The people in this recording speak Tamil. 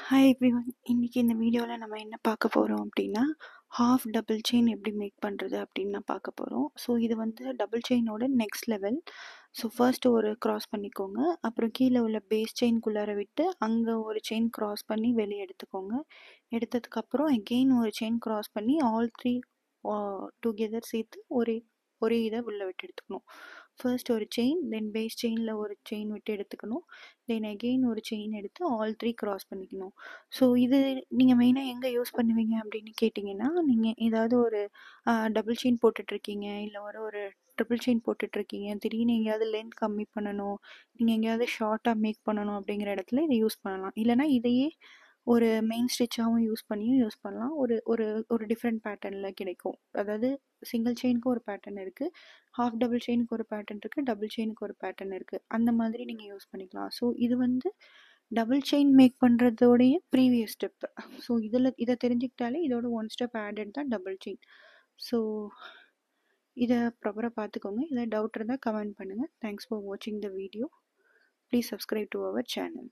Hi everyone. இன்னைக்கு இந்த வீடியோவில் நம்ம என்ன பார்க்க போகிறோம் அப்படின்னா, ஹாஃப் டபுள் செயின் எப்படி மேக் பண்ணுறது அப்படின்னு தான் பார்க்க போகிறோம். ஸோ இது வந்து டபுள் செயினோட நெக்ஸ்ட் லெவல். ஸோ ஃபர்ஸ்ட் ஒரு கிராஸ் பண்ணிக்கோங்க. அப்புறம் கீழே உள்ள பேஸ் செயின்குள்ளார விட்டு அங்கே ஒரு செயின் கிராஸ் பண்ணி வெளியே எடுத்துக்கோங்க. எடுத்ததுக்கப்புறம் அகெயின் ஒரு செயின் கிராஸ் பண்ணி ஆல் த்ரீ டுகெதர் சேர்த்து ஒரே ஒரே இதை உள்ளே விட்டு எடுத்துக்கணும். ஃபர்ஸ்ட் ஒரு செயின், தென் பேஸ் செயினில் ஒரு செயின் விட்டு எடுத்துக்கணும். தென் அகெயின் ஒரு செயின் எடுத்து ஆல் த்ரீ கிராஸ் பண்ணிக்கணும். ஸோ இது நீங்கள் மெயினாக எங்கே யூஸ் பண்ணுவீங்க அப்படின்னு கேட்டிங்கன்னா, நீங்கள் ஏதாவது ஒரு டபுள் செயின் போட்டுட்ருக்கீங்க, இல்லை ஒரு ட்ரிபிள் செயின் போட்டுட்ருக்கீங்க, திடீர்னு எங்கேயாவது லென்த் கம்மி பண்ணணும், நீங்கள் எங்கேயாவது ஷார்ட்டாக மேக் பண்ணணும் அப்படிங்கிற இடத்துல இதை யூஸ் பண்ணலாம். இல்லைனா இதையே ஒரு மெயின் ஸ்டிச்சாகவும் யூஸ் பண்ணலாம். ஒரு ஒரு ஒரு டிஃப்ரெண்ட் பேட்டர்னில் கிடைக்கும். அதாவது சிங்கிள் செயினுக்கு ஒரு பேட்டர்ன் இருக்குது, ஹாஃப் டபுள் செயினுக்கு ஒரு பேட்டர்ன் இருக்குது, டபுள் செயினுக்கு ஒரு பேட்டர்ன் இருக்குது. அந்த மாதிரி நீங்கள் யூஸ் பண்ணிக்கலாம். ஸோ இது வந்து டபுள் செயின் மேக் பண்ணுறதோடைய ப்ரீவியஸ் ஸ்டெப்பு. ஸோ இதை தெரிஞ்சுக்கிட்டாலே இதோட ஒன் ஸ்டெப் ஆடட் தான் டபுள் செயின். ஸோ இதை ப்ராப்பராக பார்த்துக்கோங்க. இதை டவுட் இருந்தால் கமெண்ட் பண்ணுங்கள். தேங்க்ஸ் ஃபார் வாட்சிங் the video. Please subscribe to our channel.